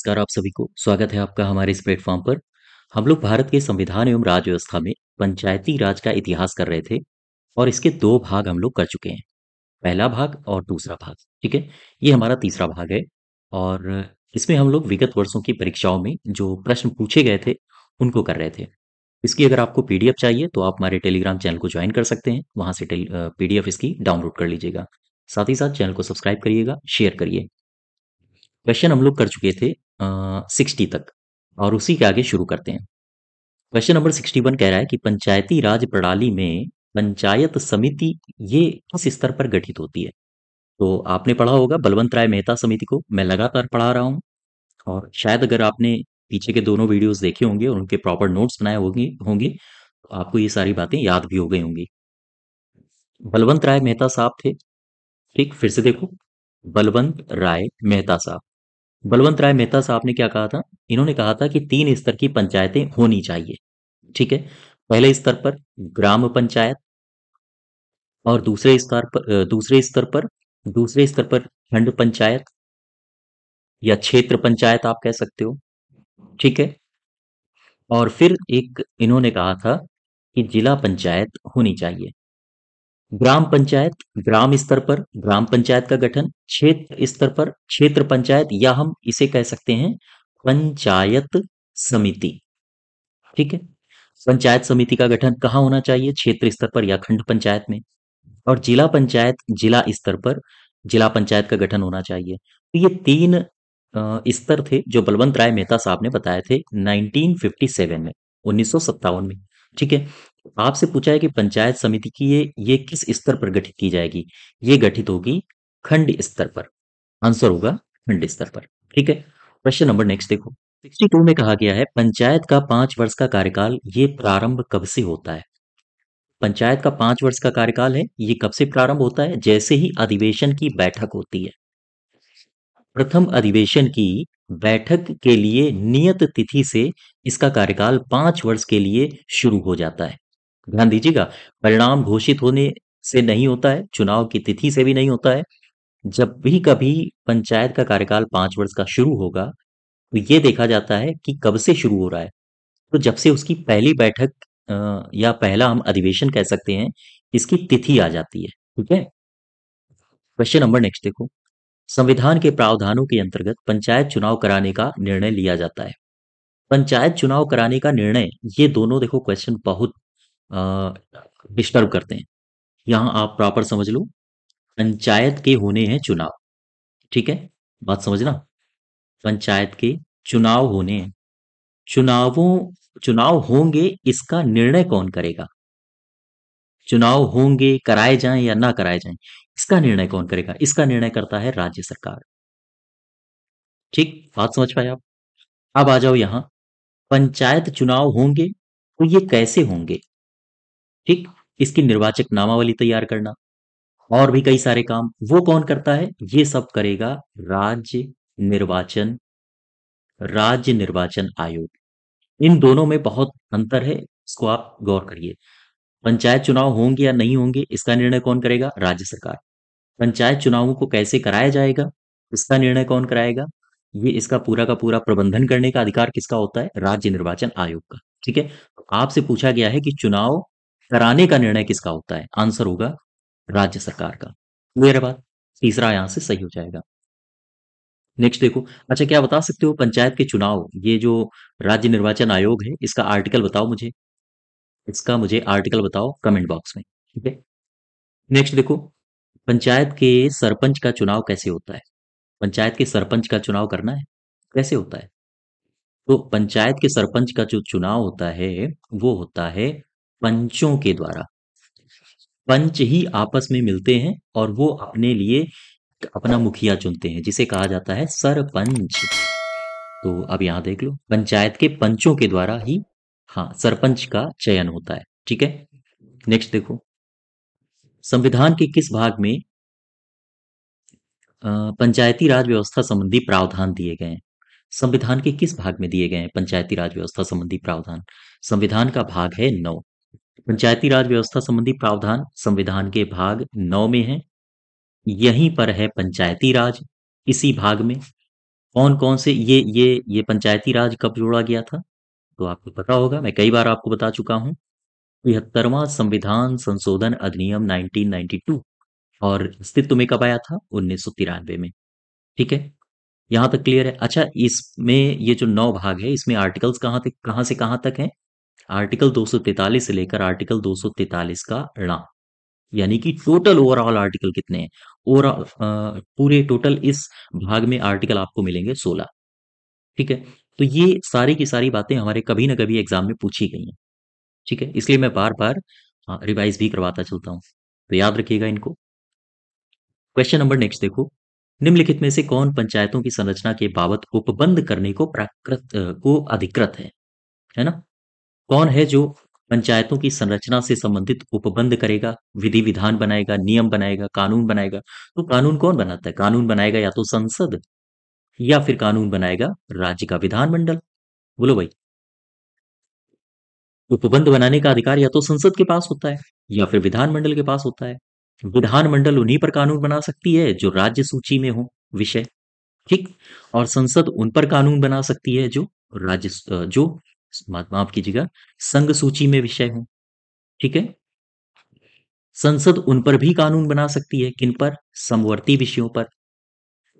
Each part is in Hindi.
नमस्कार आप सभी को। स्वागत है आपका हमारे इस प्लेटफॉर्म पर। हम लोग भारत के संविधान एवं राज्य व्यवस्था में पंचायती राज का इतिहास कर रहे थे और इसके दो भाग हम लोग कर चुके हैं। पहला भाग और दूसरा भाग। ठीक है, ये हमारा तीसरा भाग है। और इसमें हम लोग विगत वर्षों की परीक्षाओं में जो प्रश्न पूछे गए थे उनको कर रहे थे। इसकी अगर आपको पीडीएफ चाहिए तो आप हमारे टेलीग्राम चैनल को ज्वाइन कर सकते हैं, वहां से पीडीएफ इसकी डाउनलोड कर लीजिएगा। साथ ही साथ चैनल को सब्सक्राइब करिएगा, शेयर करिए। क्वेश्चन हम लोग कर चुके थे 60 तक और उसी के आगे शुरू करते हैं। क्वेश्चन नंबर 61 कह रहा है कि पंचायती राज प्रणाली में पंचायत समिति ये किस स्तर पर गठित होती है। तो आपने पढ़ा होगा बलवंत राय मेहता समिति को, मैं लगातार पढ़ा रहा हूँ। और शायद अगर आपने पीछे के दोनों वीडियोस देखे होंगे और उनके प्रॉपर नोट्स बनाए होंगे होंगे तो आपको ये सारी बातें याद भी हो गई होंगी। बलवंत राय मेहता साहब थे। ठीक, फिर से देखो, बलवंत राय मेहता साहब। बलवंत राय मेहता साहब ने क्या कहा था? इन्होंने कहा था कि 3 स्तर की पंचायतें होनी चाहिए। ठीक है, पहले स्तर पर ग्राम पंचायत और दूसरे स्तर पर खंड पंचायत या क्षेत्र पंचायत आप कह सकते हो। ठीक है, और फिर एक इन्होंने कहा था कि जिला पंचायत होनी चाहिए। ग्राम पंचायत, ग्राम स्तर पर ग्राम पंचायत का गठन, क्षेत्र स्तर पर क्षेत्र पंचायत या हम इसे कह सकते हैं पंचायत समिति। ठीक है, पंचायत समिति का गठन कहाँ होना चाहिए? क्षेत्र स्तर पर या खंड पंचायत में। और जिला पंचायत जिला स्तर पर जिला पंचायत का गठन होना चाहिए। तो ये 3 स्तर थे जो बलवंत राय मेहता साहब ने बताए थे 1957 में, 1957 में। ठीक है, आपसे पूछा है कि पंचायत समिति की ये किस स्तर पर गठित की जाएगी? ये गठित होगी खंड स्तर पर। आंसर होगा खंड स्तर पर। ठीक है, क्वेश्चन नंबर नेक्स्ट देखो। 62 में कहा गया है पंचायत का 5 वर्ष का कार्यकाल ये प्रारंभ कब से होता है? पंचायत का 5 वर्ष का कार्यकाल है, ये कब से प्रारंभ होता है? जैसे ही अधिवेशन की बैठक होती है। प्रथम अधिवेशन की बैठक के लिए नियत तिथि से इसका कार्यकाल 5 वर्ष के लिए शुरू हो जाता है। ध्यान दीजिएगा, परिणाम घोषित होने से नहीं होता है, चुनाव की तिथि से भी नहीं होता है। जब भी कभी पंचायत का कार्यकाल 5 वर्ष का शुरू होगा तो ये देखा जाता है कि कब से शुरू हो रहा है। तो जब से उसकी पहली बैठक या पहला हम अधिवेशन कह सकते हैं, इसकी तिथि आ जाती है। ठीक है, क्वेश्चन नंबर नेक्स्ट देखो। संविधान के प्रावधानों के अंतर्गत पंचायत चुनाव कराने का निर्णय लिया जाता है। पंचायत चुनाव कराने का निर्णय, ये दोनों देखो क्वेश्चन बहुत डिस्टर्ब करते हैं। यहाँ आप प्रॉपर समझ लो, पंचायत के होने हैं चुनाव। ठीक है, बात समझना, पंचायत के चुनाव होने हैं। चुनावों चुनाव होंगे, इसका निर्णय कौन करेगा? चुनाव होंगे, कराए जाएं या ना कराए जाएं, इसका निर्णय कौन करेगा? इसका निर्णय करता है राज्य सरकार। ठीक, बात समझ पाए आप? अब आ जाओ यहाँ, पंचायत चुनाव होंगे तो ये कैसे होंगे? ठीक, इसकी निर्वाचक नामावली तैयार करना और भी कई सारे काम वो कौन करता है? ये सब करेगा राज्य निर्वाचन राज्य निर्वाचन आयोग। इन दोनों में बहुत अंतर है, इसको आप गौर करिए। पंचायत चुनाव होंगे या नहीं होंगे, इसका निर्णय कौन करेगा? राज्य सरकार। पंचायत चुनावों को कैसे कराया जाएगा, इसका निर्णय कौन कराएगा? ये इसका पूरा का पूरा प्रबंधन करने का अधिकार किसका होता है? राज्य निर्वाचन आयोग का। ठीक है, तो आपसे पूछा गया है कि चुनाव कराने का निर्णय किसका होता है? आंसर होगा राज्य सरकार का। क्लियर है बात? तीसरा यहां से सही हो जाएगा। नेक्स्ट देखो, अच्छा क्या बता सकते हो पंचायत के चुनाव, ये जो राज्य निर्वाचन आयोग है, इसका आर्टिकल बताओ मुझे। इसका मुझे आर्टिकल बताओ कमेंट बॉक्स में। ठीक है, नेक्स्ट देखो, पंचायत के सरपंच का चुनाव कैसे होता है? पंचायत के सरपंच का चुनाव करना है, कैसे होता है? तो पंचायत के सरपंच का जो चुनाव होता है वो होता है पंचों के द्वारा। पंच ही आपस में मिलते हैं और वो अपने लिए अपना मुखिया चुनते हैं, जिसे कहा जाता है सरपंच। तो अब यहां देख लो, पंचायत के पंचों के द्वारा ही हाँ सरपंच का चयन होता है। ठीक है, नेक्स्ट देखो, संविधान के किस भाग में पंचायती राज व्यवस्था संबंधी प्रावधान दिए गए हैं? संविधान के किस भाग में दिए गए हैं पंचायती राज व्यवस्था संबंधी प्रावधान? संविधान का भाग है 9। पंचायती राज व्यवस्था संबंधी प्रावधान संविधान के भाग 9 में है। यहीं पर है पंचायती राज, इसी भाग में। कौन कौन से ये पंचायती राज कब जोड़ा गया था? तो आपको पता होगा, मैं कई बार आपको बता चुका हूँ। 73वां संविधान संशोधन अधिनियम 1992। और अस्तित्व में कब आया था? 1993 में। ठीक है, यहाँ तक क्लियर है। अच्छा, इसमें ये जो 9 भाग है, इसमें आर्टिकल्स कहाँ से कहाँ तक हैं? आर्टिकल 243 से लेकर आर्टिकल 243 का ऋण, यानी कि टोटल ओवरऑल आर्टिकल कितने हैं? ओवरऑल पूरे टोटल इस भाग में आर्टिकल आपको मिलेंगे 16। ठीक है, तो ये सारी की सारी बातें हमारे कभी ना कभी एग्जाम में पूछी गई हैं। ठीक है, इसलिए मैं बार बार रिवाइज भी करवाता चलता हूँ, तो याद रखिएगा इनको। क्वेश्चन नंबर नेक्स्ट देखो। निम्नलिखित में से कौन पंचायतों की संरचना के बाबत उपबंध करने को को अधिकृत है ना? कौन है जो पंचायतों की संरचना से संबंधित उपबंध करेगा, विधि विधान बनाएगा, नियम बनाएगा, कानून बनाएगा? तो कानून कौन बनाता है? कानून बनाएगा या तो संसद, या फिर कानून बनाएगा राज्य का विधानमंडल। बोलो भाई। उपबंध बनाने का अधिकार या तो संसद के पास होता है, या फिर विधानमंडल के पास होता है। विधानमंडल उन्हीं पर कानून बना सकती है जो राज्य सूची में हो विषय। ठीक। और संसद उन पर कानून बना सकती है जो जो माफ कीजिएगा, संघ सूची में विषय हो। ठीक है। संसद उन पर भी कानून बना सकती है, किन पर? समवर्ती विषयों पर।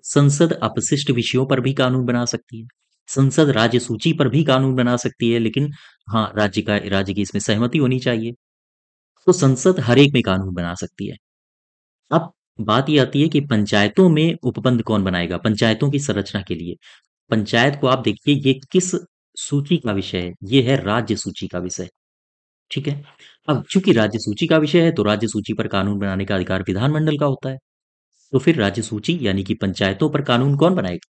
संसद अपशिष्ट विषयों पर भी कानून बना सकती है। संसद राज्य सूची पर भी कानून बना सकती है, लेकिन हाँ, राज्य की इसमें सहमति होनी चाहिए। तो संसद हर एक में कानून बना सकती है। अब बात ये आती है कि पंचायतों में उपबंध कौन बनाएगा, पंचायतों की संरचना के लिए। पंचायत को आप देखिए, ये किस सूची का विषय है? ये है राज्य सूची का विषय। ठीक है। अब चूंकि राज्य सूची का विषय है, तो राज्य सूची पर कानून बनाने का अधिकार विधानमंडल का होता है। तो फिर राज्य सूची यानी कि पंचायतों पर कानून कौन बनाएगा?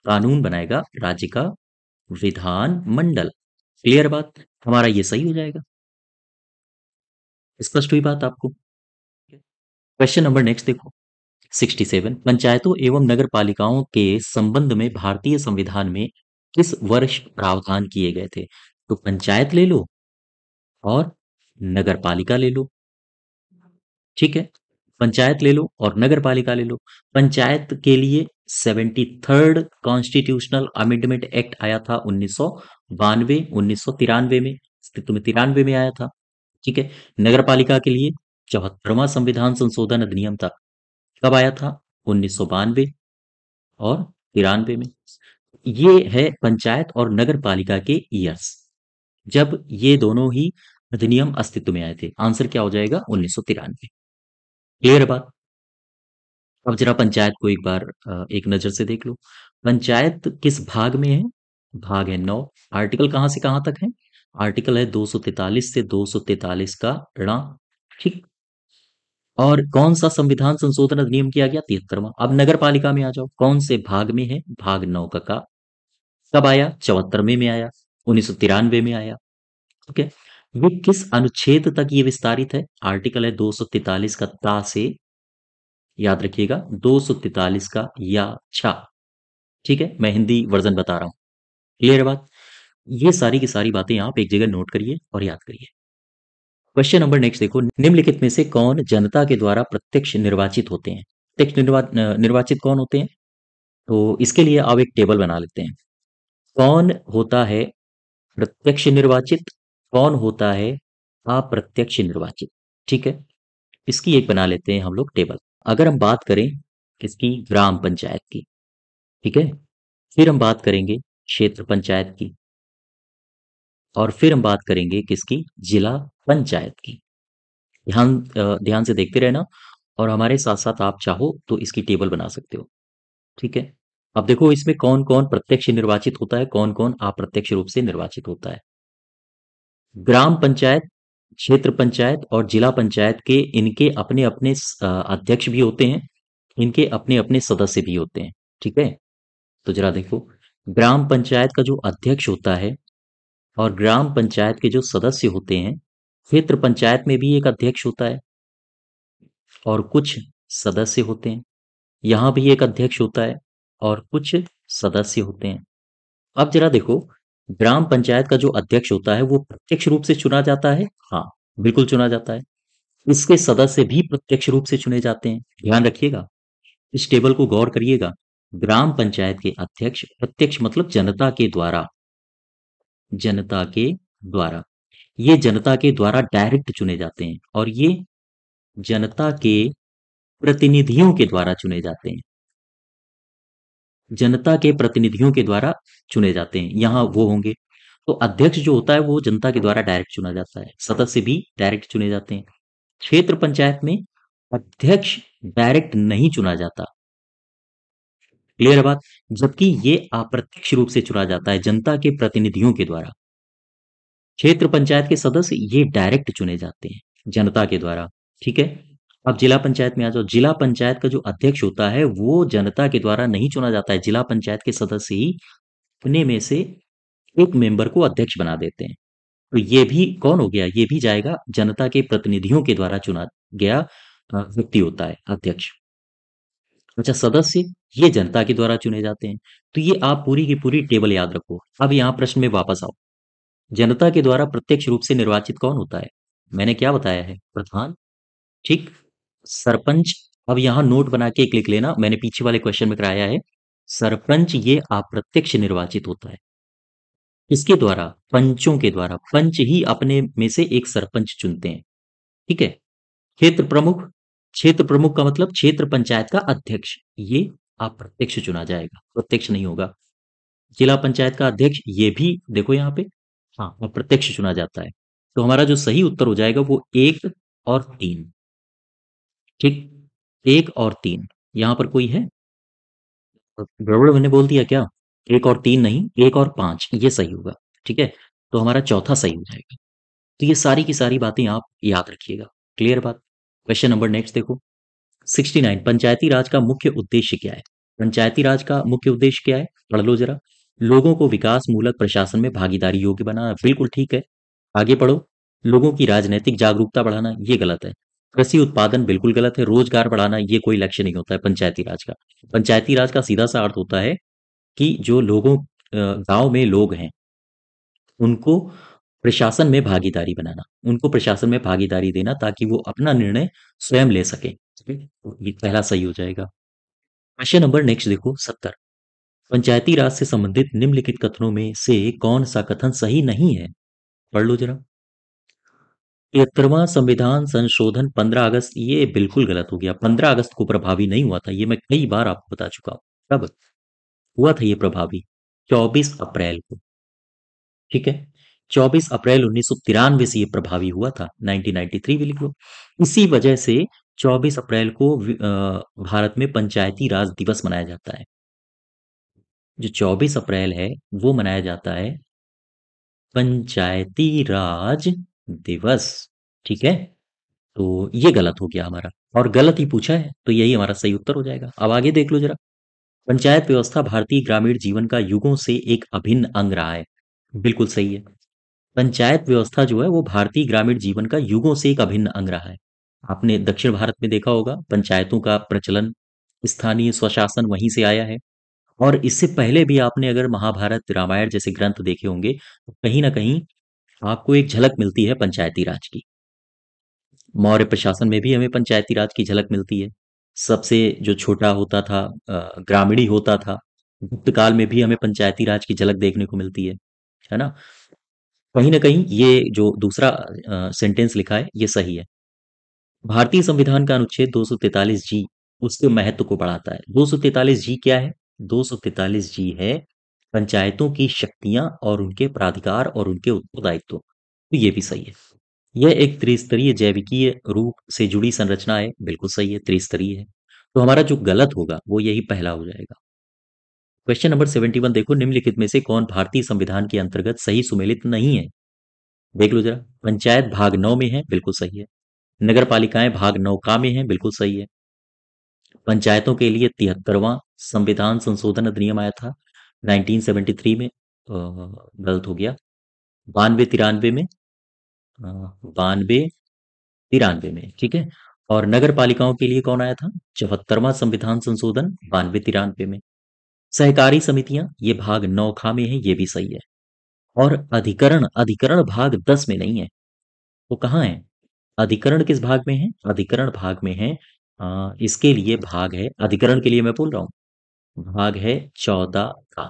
कानून बनाएगा राज्य का विधान मंडल। क्लियर बात? हमारा ये सही हो जाएगा। स्पष्ट हुई बात आपको? क्वेश्चन नंबर नेक्स्ट देखो। 67, पंचायतों एवं नगर पालिकाओं के संबंध में भारतीय संविधान में किस वर्ष प्रावधान किए गए थे? तो पंचायत ले लो और नगर पालिका ले लो। ठीक है, पंचायत ले लो और नगर पालिका ले लो। पंचायत के लिए 73rd कॉन्स्टिट्यूशनल अमेंडमेंट एक्ट आया था 1992, 1993 में, अस्तित्व में 93 में आया था। ठीक है। नगर पालिका के लिए 74वां संविधान संशोधन अधिनियम था। कब आया था? 1992 और 93 में। ये है पंचायत और नगर पालिका के ईयर्स, जब ये दोनों ही अधिनियम अस्तित्व में आए थे। आंसर क्या हो जाएगा? 1993। क्लियर बात? अब जरा पंचायत को एक बार एक नजर से देख लो। पंचायत किस भाग में है? भाग है 9। आर्टिकल कहां से कहां तक है? आर्टिकल है 243 से 243 का ऋण। ठीक। और कौन सा संविधान संशोधन अधिनियम किया गया? 73वां। अब नगर पालिका में आ जाओ, कौन से भाग में है? भाग 9 का। कब आया? 74 में आया, 1993 में आया। ठीक है। ये किस अनुच्छेद तक ये विस्तारित है? आर्टिकल है 243 का ता से, याद रखिएगा, 243 का या छा। ठीक है, मैं हिंदी वर्जन बता रहा हूं। क्लियर बात? ये सारी की सारी बातें आप एक जगह नोट करिए और याद करिए। क्वेश्चन नंबर नेक्स्ट देखो। निम्नलिखित में से कौन जनता के द्वारा प्रत्यक्ष निर्वाचित होते हैं? प्रत्यक्ष निर्वाचित कौन होते हैं? तो इसके लिए आप एक टेबल बना लेते हैं। कौन होता है प्रत्यक्ष निर्वाचित, कौन होता है अप्रत्यक्ष निर्वाचित? ठीक है, इसकी एक बना लेते हैं हम लोग टेबल। अगर हम बात करें किसकी? ग्राम पंचायत की। ठीक है, फिर हम बात करेंगे क्षेत्र पंचायत की, और फिर हम बात करेंगे किसकी? जिला पंचायत की। ध्यान से देखते रहना, और हमारे साथ साथ आप चाहो तो इसकी टेबल बना सकते हो। ठीक है। अब देखो इसमें कौन कौन प्रत्यक्ष निर्वाचित होता है, कौन कौन अप्रत्यक्ष रूप से निर्वाचित होता है। ग्राम पंचायत, क्षेत्र पंचायत और जिला पंचायत के इनके अपने अपने अध्यक्ष भी होते हैं, इनके अपने अपने सदस्य भी होते हैं। ठीक है। तो जरा देखो, ग्राम पंचायत का जो अध्यक्ष होता है और ग्राम पंचायत के जो सदस्य होते हैं, क्षेत्र पंचायत में भी एक अध्यक्ष होता है और कुछ सदस्य होते हैं। यहाँ भी एक अध्यक्ष होता है और कुछ सदस्य होते हैं। अब जरा देखो, ग्राम पंचायत का जो अध्यक्ष होता है वो प्रत्यक्ष रूप से चुना जाता है। हाँ, बिल्कुल चुना जाता है। इसके सदस्य भी प्रत्यक्ष रूप से चुने जाते हैं। ध्यान रखिएगा, इस टेबल को गौर करिएगा। ग्राम पंचायत के अध्यक्ष, प्रत्यक्ष मतलब जनता के द्वारा, ये जनता के द्वारा डायरेक्ट चुने जाते हैं, और ये जनता के प्रतिनिधियों के द्वारा चुने जाते हैं। जनता के प्रतिनिधियों के द्वारा चुने जाते हैं, यहाँ वो होंगे। तो अध्यक्ष जो होता है वो जनता के द्वारा डायरेक्ट चुना जाता है, सदस्य भी डायरेक्ट चुने जाते हैं। क्षेत्र पंचायत में अध्यक्ष डायरेक्ट नहीं चुना जाता, क्लियर है बात। जबकि ये अप्रत्यक्ष रूप से चुना जाता है जनता के प्रतिनिधियों के द्वारा। क्षेत्र पंचायत के सदस्य ये डायरेक्ट चुने जाते हैं जनता के द्वारा, ठीक है। अब जिला पंचायत में आ जाओ। जिला पंचायत का जो अध्यक्ष होता है वो जनता के द्वारा नहीं चुना जाता है, जिला पंचायत के सदस्य ही अपने में से एक मेंबर को अध्यक्ष बना देते हैं। तो ये भी कौन हो गया, ये भी जाएगा जनता के प्रतिनिधियों के द्वारा चुना गया व्यक्ति होता है अध्यक्ष। अच्छा, सदस्य ये जनता के द्वारा चुने जाते हैं। तो ये आप पूरी की पूरी टेबल याद रखो। अब यहाँ प्रश्न में वापस आओ। जनता के द्वारा प्रत्यक्ष रूप से निर्वाचित कौन होता है? मैंने क्या बताया है? प्रधान, ठीक। सरपंच, अब यहाँ नोट बना के एक लिख लेना, मैंने पीछे वाले क्वेश्चन में कराया है। सरपंच ये अप्रत्यक्ष निर्वाचित होता है। किसके द्वारा? पंचों के द्वारा। पंच ही अपने में से एक सरपंच चुनते हैं, ठीक है। क्षेत्र प्रमुख, क्षेत्र प्रमुख का मतलब क्षेत्र पंचायत का अध्यक्ष, ये अप्रत्यक्ष चुना जाएगा, प्रत्यक्ष नहीं होगा। जिला पंचायत का अध्यक्ष ये भी देखो यहाँ पे, हाँ, अप्रत्यक्ष चुना जाता है। तो हमारा जो सही उत्तर हो जाएगा वो 1 और 3, ठीक। 1 और 3, यहाँ पर कोई है गड़बड़, मैंने बोल दिया क्या? 1 और 3 नहीं, 1 और 5 ये सही होगा, ठीक है। तो हमारा चौथा सही हो जाएगा। तो ये सारी की सारी बातें आप याद रखिएगा, क्लियर बात। क्वेश्चन नंबर नेक्स्ट देखो। 69, पंचायती राज का मुख्य उद्देश्य क्या है? पंचायती राज का मुख्य उद्देश्य क्या है? पढ़ लो जरा। लोगों को विकास मूलक प्रशासन में भागीदारी योग्य बनाना, बिल्कुल ठीक है। आगे पढ़ो। लोगों की राजनीतिक जागरूकता बढ़ाना, ये गलत है। कृषि उत्पादन, बिल्कुल गलत है। रोजगार बढ़ाना, ये कोई लक्ष्य नहीं होता है पंचायती राज का। पंचायती राज का सीधा सा अर्थ होता है कि जो लोगों गांव में लोग हैं उनको प्रशासन में भागीदारी बनाना, उनको प्रशासन में भागीदारी देना ताकि वो अपना निर्णय स्वयं ले सके, ठीक है? तो ये पहला सही हो जाएगा। क्वेश्चन नंबर नेक्स्ट देखो 70, पंचायती राज से संबंधित निम्नलिखित कथनों में से कौन सा कथन सही नहीं है? पढ़ लो जरा। 73वां संविधान संशोधन 15 अगस्त, ये बिल्कुल गलत हो गया। 15 अगस्त को प्रभावी नहीं हुआ था, ये मैं कई बार आपको बता चुका हूँ। कब हुआ था ये प्रभावी? 24 अप्रैल को, ठीक है। 24 अप्रैल 1993 से ये प्रभावी हुआ था, 1993 भी लिख लो। इसी वजह से 24 अप्रैल को भारत में पंचायती राज दिवस मनाया जाता है। जो 24 अप्रैल है वो मनाया जाता है पंचायती राज दिवस, ठीक है। तो ये गलत हो गया हमारा, और गलत ही पूछा है तो यही हमारा सही उत्तर हो जाएगा। अब आगे देख लो जरा। पंचायत व्यवस्था भारतीय ग्रामीण जीवन का युगों से एक अभिन्न अंग रहा है, बिल्कुल सही है। पंचायत व्यवस्था जो है वो भारतीय ग्रामीण जीवन का युगों से एक अभिन्न अंग रहा है। आपने दक्षिण भारत में देखा होगा पंचायतों का प्रचलन, स्थानीय स्वशासन वहीं से आया है। और इससे पहले भी आपने अगर महाभारत रामायण जैसे ग्रंथ देखे होंगे तो कहीं ना कहीं आपको एक झलक मिलती है पंचायती राज की। मौर्य प्रशासन में भी हमें पंचायती राज की झलक मिलती है। सबसे जो छोटा होता था ग्रामीणी होता था। गुप्त काल में भी हमें पंचायती राज की झलक देखने को मिलती है ना। कहीं ना कहीं ये जो दूसरा सेंटेंस लिखा है ये सही है। भारतीय संविधान का अनुच्छेद 243 जी उसके महत्व को बढ़ाता है। 243 जी क्या है? 243 जी है पंचायतों की शक्तियां और उनके प्राधिकार और उनके उत्तरदायित्व, तो ये भी सही है। यह एक त्रिस्तरीय जैविकीय रूप से जुड़ी संरचना है, बिल्कुल सही है, त्रिस्तरीय है। तो हमारा जो गलत होगा वो यही पहला हो जाएगा। क्वेश्चन नंबर 71 देखो, निम्नलिखित में से कौन भारतीय संविधान के अंतर्गत सही सुमेलित नहीं है? देख लो जरा। पंचायत भाग 9 में है, बिल्कुल सही है। नगर पालिकाएं भाग 9 का में है, बिल्कुल सही है। पंचायतों के लिए 73वां संविधान संशोधन अधिनियम आया था 1973 में, गलत हो गया। 92 93 में, 92 93 में, ठीक है। और नगर पालिकाओं के लिए कौन आया था? 74वां संविधान संशोधन 92 93 में। सहकारी समितियां ये भाग 9 खा में है, ये भी सही है। और अधिकरण, अधिकरण भाग 10 में नहीं है, वो कहाँ है? अधिकरण किस भाग में है? अधिकरण भाग में है, इसके लिए भाग है, अधिकरण के लिए मैं बोल रहा हूँ, भाग है 14 का।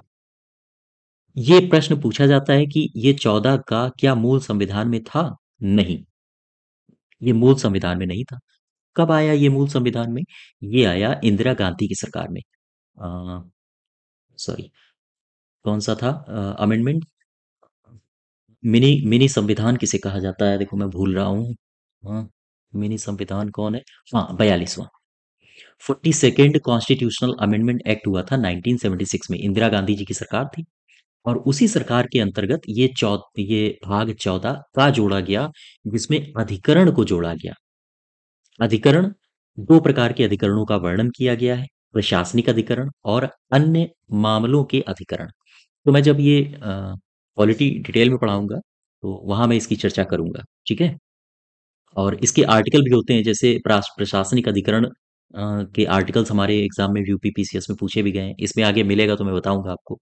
ये प्रश्न पूछा जाता है कि ये 14 का क्या मूल संविधान में था? नहीं, ये मूल संविधान में नहीं था। कब आया ये मूल संविधान में? ये आया इंदिरा गांधी की सरकार में। सॉरी, कौन सा था अमेंडमेंट? मिनी मिनी संविधान किसे कहा जाता है? देखो मैं भूल रहा हूँ। हाँ, मिनी संविधान कौन है? हाँ, 42वां 42nd कॉन्स्टिट्यूशनल अमेंडमेंट एक्ट हुआ था 1976 में। इंदिरा गांधी जी की सरकार थी और उसी सरकार के अंतर्गत ये भाग 14 का जोड़ा गया, जिसमें अधिकरण को जोड़ा गया। अधिकरण, दो प्रकार के अधिकरणों का वर्णन किया गया है, प्रशासनिक अधिकरण और अन्य मामलों के अधिकरण। तो मैं जब ये पॉलिटी डिटेल में पढ़ाऊंगा तो वहां मैं इसकी चर्चा करूंगा, ठीक है। और इसके आर्टिकल भी होते हैं, जैसे प्रशासनिक अधिकरण के आर्टिकल्स हमारे एग्जाम में यूपी पीसीएस में पूछे भी गए हैं। इसमें आगे मिलेगा तो मैं बताऊंगा आपको।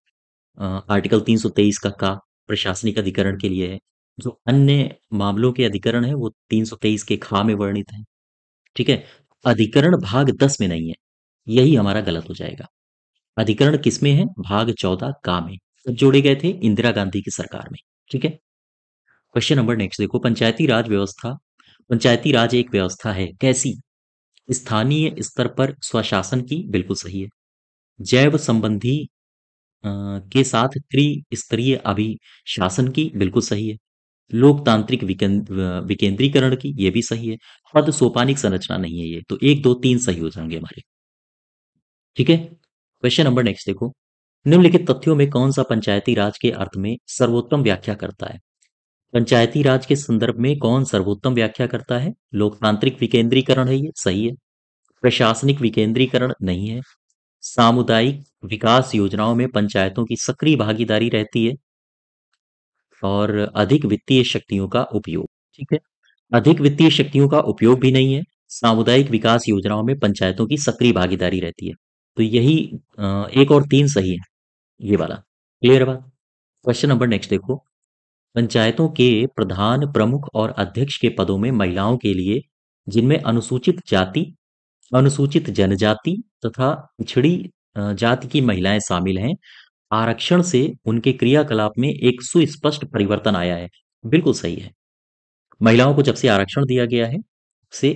आर्टिकल 323 का प्रशासनिक अधिकरण के लिए है। जो अन्य मामलों के अधिकरण है वो 323 के खा में वर्णित है, ठीक है। अधिकरण भाग 10 में नहीं है, यही हमारा गलत हो जाएगा। अधिकरण किसमें है? भाग 14 का में। कब जोड़े गए थे? इंदिरा गांधी की सरकार में, ठीक है। क्वेश्चन नंबर नेक्स्ट देखो, पंचायती राज व्यवस्था। पंचायती राज एक व्यवस्था है, कैसी? स्थानीय स्तर पर स्वशासन की, बिल्कुल सही है। जैव संबंधी के साथ त्रिस्तरीय अभिशासन की, बिल्कुल सही है। लोकतांत्रिक विकेंद्रीकरण की, ये भी सही है। पद सोपानिक संरचना नहीं है ये, तो एक दो तीन सही हो जाएंगे हमारे, ठीक है। क्वेश्चन नंबर नेक्स्ट देखो, निम्नलिखित तथ्यों में कौन सा पंचायती राज के अर्थ में सर्वोत्तम व्याख्या करता है? पंचायती राज के संदर्भ में कौन सर्वोत्तम व्याख्या करता है? लोकतांत्रिक विकेंद्रीकरण है, ये सही है। प्रशासनिक विकेंद्रीकरण नहीं है। सामुदायिक विकास योजनाओं में पंचायतों की सक्रिय भागीदारी रहती है। और अधिक वित्तीय शक्तियों का उपयोग, ठीक है। अधिक वित्तीय शक्तियों का उपयोग भी नहीं है। सामुदायिक विकास योजनाओं में पंचायतों की सक्रिय भागीदारी रहती है। तो यही एक और तीन सही है, ये वाला। क्लियर है बात? क्वेश्चन नंबर नेक्स्ट देखो, पंचायतों के प्रधान, प्रमुख और अध्यक्ष के पदों में महिलाओं के लिए, जिनमें अनुसूचित जाति, अनुसूचित जनजाति तथा पिछड़ी जाति की महिलाएं शामिल हैं, आरक्षण से उनके क्रियाकलाप में एक सुस्पष्ट परिवर्तन आया है। बिल्कुल सही है। महिलाओं को जब से आरक्षण दिया गया है से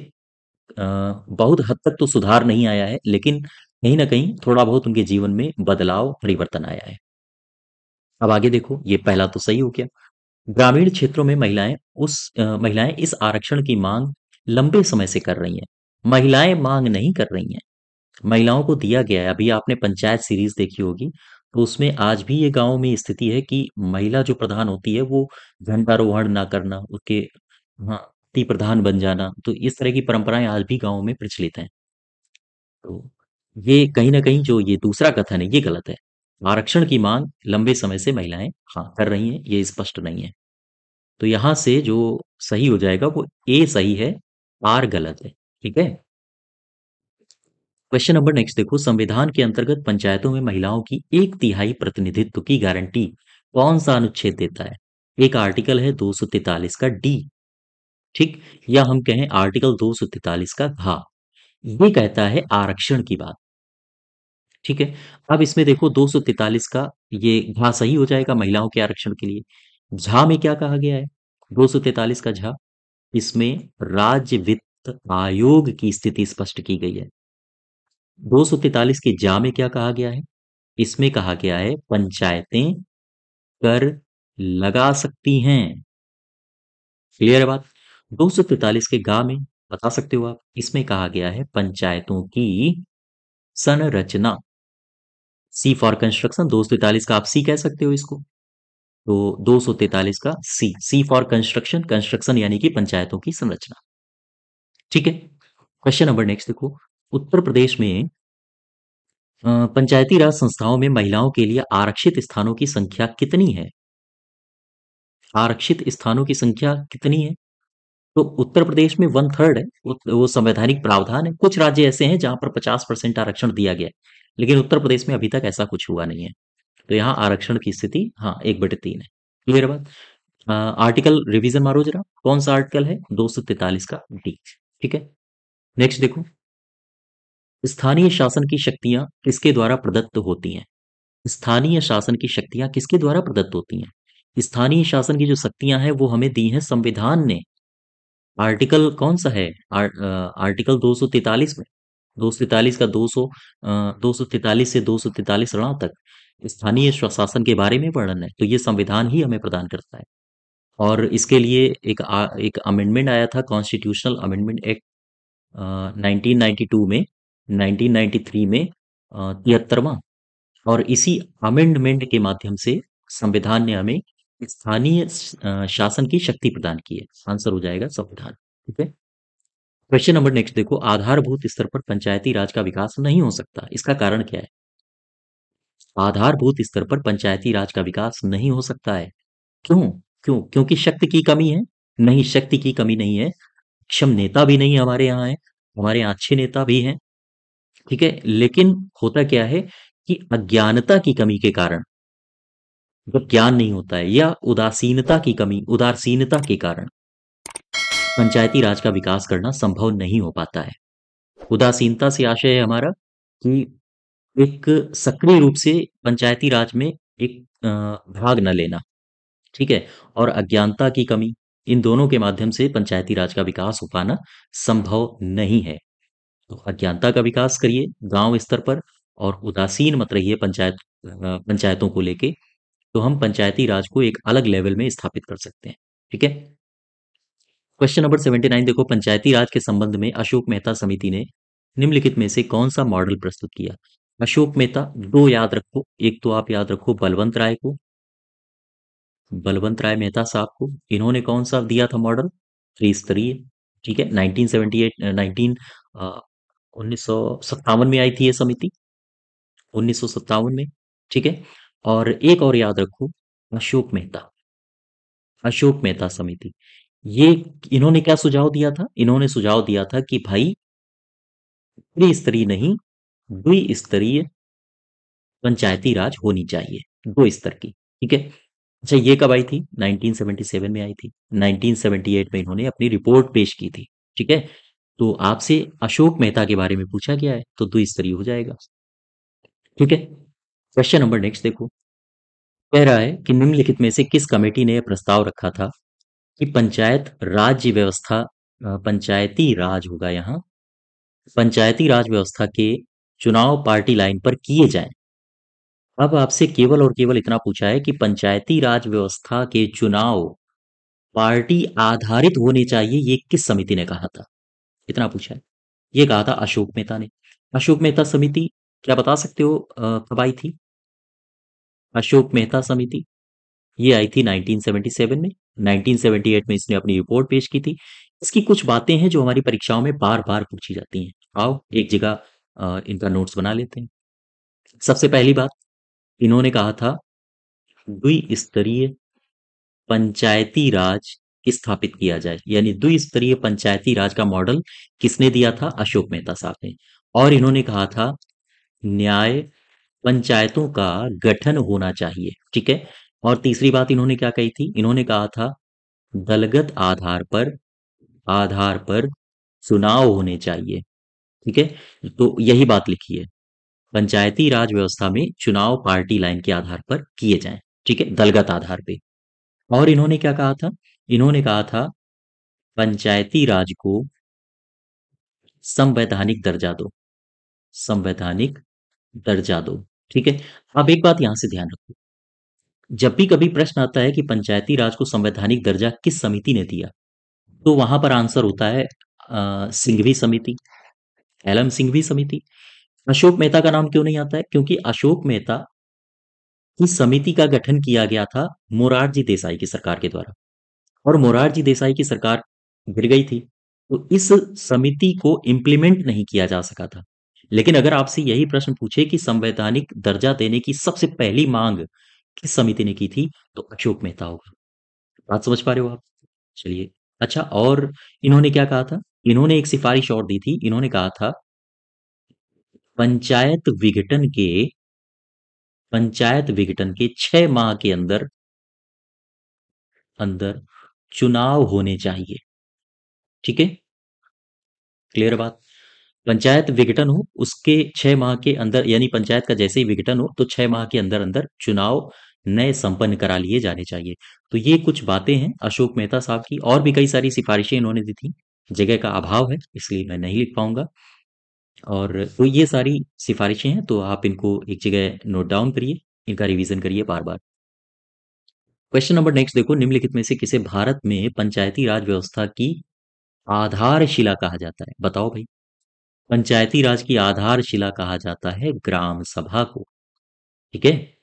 बहुत हद तक तो सुधार नहीं आया है, लेकिन कहीं ना कहीं थोड़ा बहुत उनके जीवन में बदलाव, परिवर्तन आया है। अब आगे देखो, ये पहला तो सही हो गया। ग्रामीण क्षेत्रों में महिलाएं इस आरक्षण की मांग लंबे समय से कर रही हैं। महिलाएं मांग नहीं कर रही हैं, महिलाओं को दिया गया है। अभी आपने पंचायत सीरीज देखी होगी, तो उसमें आज भी ये गांव में स्थिति है कि महिला जो प्रधान होती है वो झंडारोहण ना करना, उसके, हाँ, पति प्रधान बन जाना, तो इस तरह की परंपराएं आज भी गांव में प्रचलित हैं। तो ये कहीं ना कहीं जो ये दूसरा कथन है ये गलत है। आरक्षण की मांग लंबे समय से महिलाएं, हाँ, कर रही हैं, ये स्पष्ट नहीं है। तो यहां से जो सही हो जाएगा वो ए सही है, आर गलत है, ठीक है। क्वेश्चन नंबर नेक्स्ट देखो, संविधान के अंतर्गत पंचायतों में महिलाओं की एक तिहाई प्रतिनिधित्व की गारंटी कौन सा अनुच्छेद देता है? एक आर्टिकल है 243 का डी, ठीक, या हम कहें आर्टिकल 243 का घा। ये कहता है आरक्षण की बात, ठीक है। अब इसमें देखो 243 का ये घा सही हो जाएगा महिलाओं के आरक्षण के लिए। झा में क्या कहा गया है? 243 का झा, इसमें राज्य वित्त आयोग की स्थिति स्पष्ट की गई है। 243 के जा में क्या कहा गया है? इसमें कहा गया है पंचायतें कर लगा सकती हैं। क्लियर है बात? 243 के गा में बता सकते हो आप, इसमें कहा गया है पंचायतों की संरचना। सी फॉर कंस्ट्रक्शन, 243 का आप सी कह सकते हो इसको। तो 243 का सी, सी फॉर कंस्ट्रक्शन, कंस्ट्रक्शन यानी कि पंचायतों की संरचना, ठीक है। क्वेश्चन नंबर नेक्स्ट देखो, उत्तर प्रदेश में पंचायती राज संस्थाओं में महिलाओं के लिए आरक्षित स्थानों की संख्या कितनी है? आरक्षित स्थानों की संख्या कितनी है? तो उत्तर प्रदेश में 1/3 है। वो संवैधानिक प्रावधान है। कुछ राज्य ऐसे हैं जहां पर 50% आरक्षण दिया गया है, लेकिन उत्तर प्रदेश में अभी तक ऐसा कुछ हुआ नहीं है। तो यहाँ आरक्षण की स्थिति, हाँ, 1/3 है। क्लियर बात? आर्टिकल रिवीजन मारो जरा, कौन सा आर्टिकल है? 243 का डी, ठीक है। नेक्स्ट देखो, स्थानीय शासन की शक्तियां किसके द्वारा प्रदत्त होती हैं? स्थानीय शासन की शक्तियां किसके द्वारा प्रदत्त होती हैं? स्थानीय शासन की जो शक्तियां हैं वो हमें दी हैं संविधान ने। आर्टिकल कौन सा है? आर्टिकल 243 में। 243 का 243 से 243 तक स्थानीय शासन के बारे में वर्णन है, तो ये संविधान ही हमें प्रदान करता है। और इसके लिए एक अमेंडमेंट आया था, कॉन्स्टिट्यूशनल अमेंडमेंट एक्ट 1992 में, 1993 में 73वां। और इसी अमेंडमेंट के माध्यम से संविधान ने हमें स्थानीय शासन की शक्ति प्रदान की है। आंसर हो जाएगा संविधान। ठीक है। क्वेश्चन नंबर नेक्स्ट देखो, आधारभूत स्तर पर पंचायती राज का विकास नहीं हो सकता, इसका कारण क्या है? आधारभूत स्तर पर पंचायती राज का विकास नहीं हो सकता है। क्यों? क्योंकि शक्ति की कमी है? नहीं, शक्ति की कमी नहीं है। सक्षम नेता भी नहीं हमारे यहाँ है, हमारे यहाँ अच्छे नेता भी हैं। ठीक है, लेकिन होता क्या है कि अज्ञानता की कमी के कारण, जब ज्ञान नहीं होता है, या उदासीनता की कमी, उदासीनता के कारण पंचायती राज का विकास करना संभव नहीं हो पाता है। उदासीनता से आशय है हमारा कि एक सक्रिय रूप से पंचायती राज में एक भाग न लेना। ठीक है। और अज्ञानता की कमी, इन दोनों के माध्यम से पंचायती राज का विकास हो पाना संभव नहीं है। तो अज्ञानता का विकास करिए गांव स्तर पर, और उदासीन मत रहिए पंचायतों को लेके, तो हम पंचायती राज को एक अलग लेवल में स्थापित कर सकते हैं। ठीक है। क्वेश्चन नंबर 79 देखो, पंचायती राज के संबंध में अशोक मेहता समिति ने निम्नलिखित में से कौन सा मॉडल प्रस्तुत किया? अशोक मेहता, दो याद रखो, एक तो आप याद रखो बलवंत राय को, बलवंत राय मेहता साहब को। इन्होंने कौन सा दिया था मॉडल? त्रिस्तरीय। ठीक है, 1978 1957 में आई थी ये समिति, 1957 में। ठीक है। और एक और याद रखो, अशोक मेहता, अशोक मेहता समिति, ये इन्होंने क्या सुझाव दिया था? इन्होंने सुझाव दिया था कि भाई त्रिस्तरीय नहीं, द्विस्तरीय पंचायती राज होनी चाहिए, दो स्तर की। ठीक है। अच्छा, ये कब आई थी? 1977 में आई थी। 1978 में इन्होंने अपनी रिपोर्ट पेश की थी। ठीक है। तो आपसे अशोक मेहता के बारे में पूछा गया है, तो द्विस्तरीय हो जाएगा। ठीक है। क्वेश्चन नंबर नेक्स्ट देखो, कह रहा है कि निम्नलिखित में से किस कमेटी ने यह प्रस्ताव रखा था कि पंचायत राज्य व्यवस्था, पंचायती राज होगा यहाँ, पंचायती राज व्यवस्था के चुनाव पार्टी लाइन पर किए जाएं। अब आपसे केवल और केवल इतना पूछा है कि पंचायती राज व्यवस्था के चुनाव पार्टी आधारित होने चाहिए, ये किस समिति ने कहा था? इतना पूछा है। ये कहा था अशोक मेहता ने। अशोक मेहता समिति, क्या बता सकते हो कब आई थी? अशोक मेहता समिति ये आई थी 1977 में। 1978 में इसने अपनी रिपोर्ट पेश की थी। इसकी कुछ बातें हैं जो हमारी परीक्षाओं में बार बार पूछी जाती हैं। आओ एक जगह इनका नोट्स बना लेते हैं। सबसे पहली बात, इन्होंने कहा था द्विस्तरीय पंचायती राज स्थापित किया जाए, यानी द्विस्तरीय पंचायती राज का मॉडल किसने दिया था? अशोक मेहता साहब ने। और इन्होंने कहा था न्याय पंचायतों का गठन होना चाहिए। ठीक है। और तीसरी बात इन्होंने क्या कही थी? इन्होंने कहा था दलगत आधार पर चुनाव होने चाहिए। ठीक है। तो यही बात लिखी है, पंचायती राज व्यवस्था में चुनाव पार्टी लाइन के आधार पर किए जाएं। ठीक है, दलगत आधार पे। और इन्होंने क्या कहा था? इन्होंने कहा था पंचायती राज को संवैधानिक दर्जा दो, संवैधानिक दर्जा दो। ठीक है। अब एक बात यहां से ध्यान रखो, जब भी कभी प्रश्न आता है कि पंचायती राज को संवैधानिक दर्जा किस समिति ने दिया, तो वहां पर आंसर होता है सिंघवी समिति, एलएम सिंघवी समिति। अशोक मेहता का नाम क्यों नहीं आता है? क्योंकि अशोक मेहता की समिति का गठन किया गया था मोरारजी देसाई की सरकार के द्वारा, और मोरारजी देसाई की सरकार गिर गई थी, तो इस समिति को इम्प्लीमेंट नहीं किया जा सका था। लेकिन अगर आपसे यही प्रश्न पूछे कि संवैधानिक दर्जा देने की सबसे पहली मांग किस समिति ने की थी, तो अशोक मेहता होगा। बात समझ पा रहे हो आप? चलिए। अच्छा, और इन्होंने क्या कहा था? इन्होंने एक सिफारिश और दी थी। इन्होंने कहा था पंचायत विघटन के पंचायत विघटन के 6 माह के अंदर अंदर चुनाव होने चाहिए। ठीक है, क्लियर बात? पंचायत विघटन हो उसके 6 माह के अंदर, यानी पंचायत का जैसे ही विघटन हो तो 6 माह के अंदर अंदर चुनाव नए संपन्न करा लिए जाने चाहिए। तो ये कुछ बातें हैं अशोक मेहता साहब की, और भी कई सारी सिफारिशें इन्होंने दी थी। जगह का अभाव है इसलिए मैं नहीं लिख पाऊंगा। और तो ये सारी सिफारिशें हैं, तो आप इनको एक जगह नोट डाउन करिए, इनका रिवीजन करिए बार बार। क्वेश्चन नंबर नेक्स्ट देखो, निम्नलिखित में से किसे भारत में पंचायती राज व्यवस्था की आधारशिला कहा जाता है? बताओ भाई। पंचायती राज की आधारशिला कहा जाता है ग्राम सभा को। ठीक है,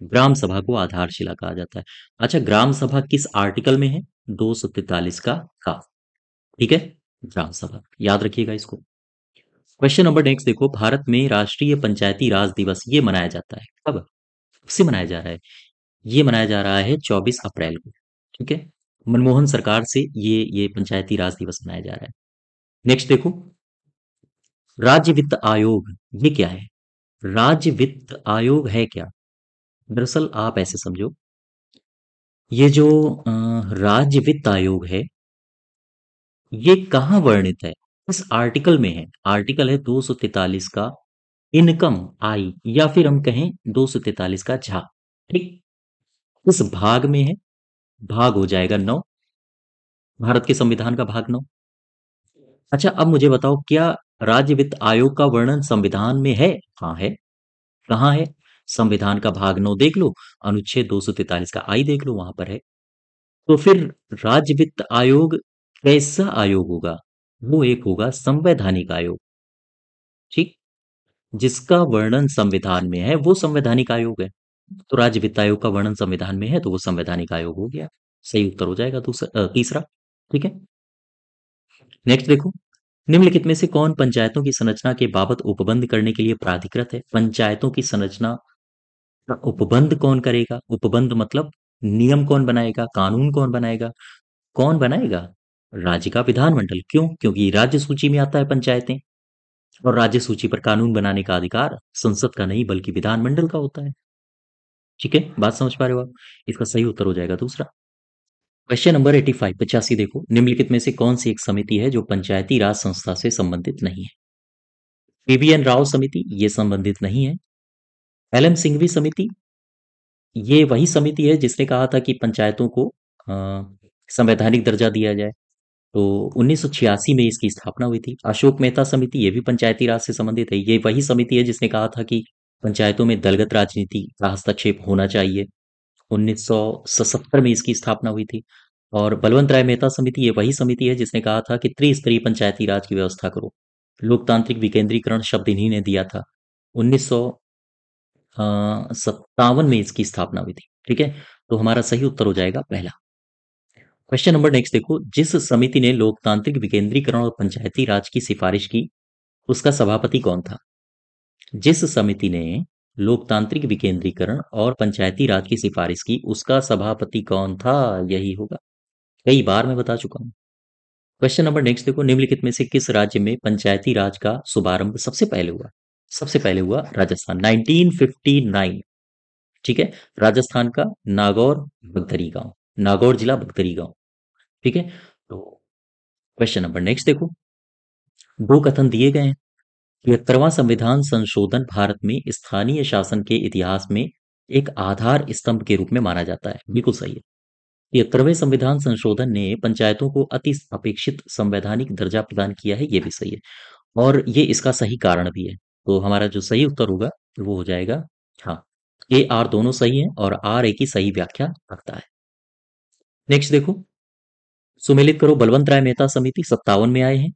ग्राम सभा को आधारशिला कहा जाता है। अच्छा, ग्राम सभा किस आर्टिकल में है? 243 का। ठीक है, ग्राम सभा याद रखिएगा इसको। क्वेश्चन नंबर नेक्स्ट देखो, भारत में राष्ट्रीय पंचायती राज दिवस ये मनाया जाता है कब? कब से मनाया जा रहा है? ये मनाया जा रहा है 24 अप्रैल को। ठीक है, मनमोहन सरकार से ये पंचायती राज दिवस मनाया जा रहा है। नेक्स्ट देखो, राज्य वित्त आयोग ये क्या है? राज्य वित्त आयोग है क्या? दरअसल आप ऐसे समझो, ये जो राज्य वित्त आयोग है ये कहाँ वर्णित है? इस आर्टिकल में है। आर्टिकल है 243 का, इनकम आई, या फिर हम कहें 243 का झा। ठीक, इस भाग में है। भाग हो जाएगा 9, भारत के संविधान का भाग 9। अच्छा, अब मुझे बताओ, क्या राज्य वित्त आयोग का वर्णन संविधान में है? हाँ है। कहाँ है? संविधान का भाग 9 देख लो, अनुच्छेद 243 का आई देख लो, वहां पर है। तो फिर राज्य वित्त आयोग कैसा आयोग होगा? वो एक होगा संवैधानिक आयोग। ठीक, जिसका वर्णन संविधान में है वो संवैधानिक आयोग है। तो राज्य वित्त आयोग का वर्णन संविधान में है तो वो संवैधानिक आयोग हो गया। सही उत्तर हो जाएगा तीसरा। ठीक है, नेक्स्ट देखो, निम्नलिखित में से कौन पंचायतों की संरचना के बाबत उपबंध करने के लिए प्राधिकृत है? पंचायतों की संरचना का उपबंध कौन करेगा? उपबंध मतलब नियम कौन बनाएगा, कानून कौन बनाएगा? कौन बनाएगा? राज्य का विधानमंडल। क्यों? क्योंकि राज्य सूची में आता है पंचायतें, और राज्य सूची पर कानून बनाने का अधिकार संसद का नहीं बल्कि विधानमंडल का होता है। ठीक है, बात समझ पा रहे हो आप? इसका सही उत्तर हो जाएगा दूसरा। क्वेश्चन नंबर 85 85 देखो, निम्नलिखित में से कौन सी एक समिति है जो पंचायती राज संस्था से संबंधित नहीं है? पीवीएन राव समिति ये संबंधित नहीं है। एलएम सिंघवी समिति ये वही समिति है जिसने कहा था कि पंचायतों को संवैधानिक दर्जा दिया जाए। तो 1986 में इसकी स्थापना हुई थी। अशोक मेहता समिति ये भी पंचायती राज से संबंधित है। ये वही समिति है जिसने कहा था कि पंचायतों में दलगत राजनीति का हस्तक्षेप होना चाहिए। 1977 में इसकी स्थापना हुई थी। और बलवंत राय मेहता समिति ये वही समिति है जिसने कहा था कि त्रिस्तरीय पंचायती राज की व्यवस्था करो। लोकतांत्रिक विकेंद्रीकरण शब्द इन्हीं ने दिया था। 1957 में इसकी स्थापना हुई थी। ठीक है, तो हमारा सही उत्तर हो जाएगा पहला। क्वेश्चन नंबर नेक्स्ट देखो, जिस समिति ने लोकतांत्रिक विकेंद्रीकरण और पंचायती राज की सिफारिश की उसका सभापति कौन था? जिस समिति ने लोकतांत्रिक विकेंद्रीकरण और पंचायती राज की सिफारिश की उसका सभापति कौन था? यही होगा, कई बार मैं बता चुका हूं। क्वेश्चन नंबर नेक्स्ट देखो, निम्नलिखित में से किस राज्य में पंचायती राज का शुभारंभ सबसे पहले हुआ? सबसे पहले हुआ राजस्थान, 1959। ठीक है, राजस्थान का नागौर बगदरी गांव, नागौर जिला बगदरी गांव। ठीक है, तो क्वेश्चन नंबर नेक्स्ट देखो, दो कथन दिए गए हैं। 73वां संविधान संशोधन भारत में स्थानीय शासन के इतिहास में एक आधार स्तंभ के रूप में माना जाता है। बिल्कुल सही है। 73वें संविधान संशोधन ने पंचायतों को अति अपेक्षित संवैधानिक दर्जा प्रदान किया है, ये भी सही है। और ये इसका सही कारण भी है। तो हमारा जो सही उत्तर होगा वो हो जाएगा, हाँ, ए आर दोनों सही है और आर ए की सही व्याख्या रखता है। नेक्स्ट देखो, सुमेलित करो, बलवंत राय मेहता समिति 57 में आए हैं।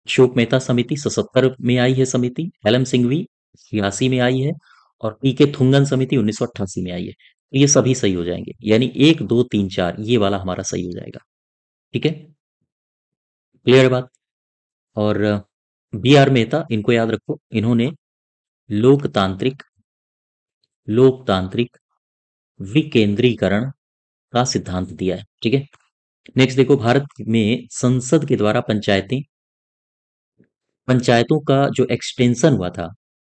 अशोक मेहता समिति 77 में आई है समिति। एलएम सिंघवी 86 में आई है। और पी के थुंगन समिति 1988 में आई है। तो ये सभी सही हो जाएंगे, यानी 1 2 3 4 ये वाला हमारा सही हो जाएगा। ठीक है, क्लियर बात। और बी आर मेहता इनको याद रखो, इन्होंने लोकतांत्रिक लोकतांत्रिक विकेंद्रीकरण का सिद्धांत दिया है। ठीक है, नेक्स्ट देखो, भारत में संसद के द्वारा पंचायतों का जो एक्सटेंशन हुआ था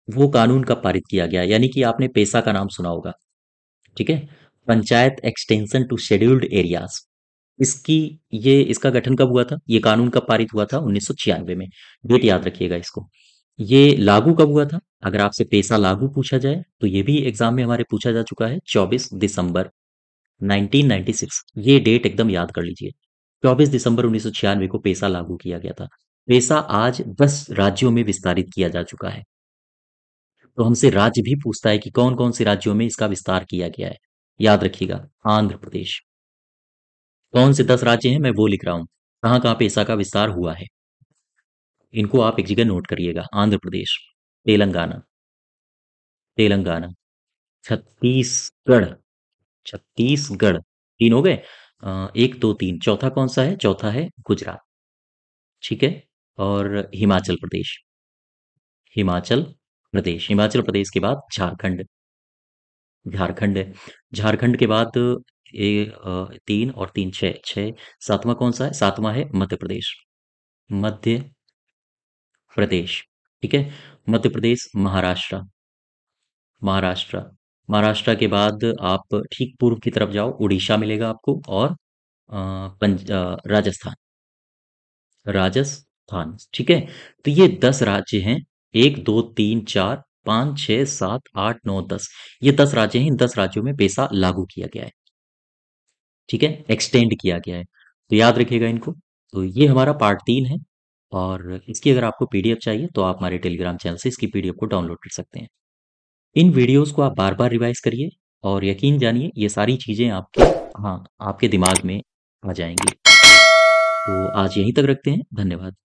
वो कानून कब पारित किया गया? यानी कि आपने पेशा का नाम सुना होगा। ठीक है, panchayat extension to scheduled areas, इसकी ये इसका गठन कब हुआ था? ये कानून कब पारित हुआ था? 1996 में। डेट याद रखिएगा इसको। ये लागू कब हुआ था? अगर आपसे पैसा लागू पूछा जाए तो ये भी एग्जाम में हमारे पूछा जा चुका है, 24 दिसंबर 1996। ये डेट एकदम याद कर लीजिए। 24 दिसंबर 1996 को पैसा लागू किया गया था। पैसा आज 10 राज्यों में विस्तारित किया जा चुका है। तो हमसे राज्य भी पूछता है कि कौन कौन से राज्यों में इसका विस्तार किया गया है। याद रखिएगा, आंध्र प्रदेश। कौन से 10 राज्य हैं मैं वो लिख रहा हूँ, कहाँ कहाँ पैसा का विस्तार हुआ है। इनको आप एक जगह नोट करिएगा, आंध्र प्रदेश, तेलंगाना, तेलंगाना, छत्तीसगढ़, छत्तीसगढ़। तीन हो गए। एक दो तीन, चौथा कौन सा है? चौथा है गुजरात। ठीक है। और हिमाचल प्रदेश, हिमाचल प्रदेश, हिमाचल प्रदेश के बाद झारखंड, झारखंड है। झारखंड के बाद तीन और तीन, छः, छः। सातवां कौन सा है? सातवां है मध्य प्रदेश, मध्य प्रदेश। ठीक है। मध्य प्रदेश, महाराष्ट्र, महाराष्ट्र, महाराष्ट्र के बाद आप ठीक पूर्व की तरफ जाओ, उड़ीसा मिलेगा आपको, और राजस्थान, राजस्थान। ठीक है। तो ये 10 राज्य हैं। एक दो तीन चार पाँच छः सात आठ नौ 10, ये 10 राज्य हैं। इन 10 राज्यों में पैसा लागू किया गया है। ठीक है, एक्सटेंड किया गया है। तो याद रखिएगा इनको। तो ये हमारा पार्ट 3 है। और इसकी अगर आपको पीडीएफ चाहिए तो आप हमारे टेलीग्राम चैनल से इसकी पीडीएफ को डाउनलोड कर सकते हैं। इन वीडियोस को आप बार बार रिवाइज करिए, और यकीन जानिए ये सारी चीज़ें आपके, हाँ, आपके दिमाग में आ जाएंगी। तो आज यहीं तक रखते हैं। धन्यवाद।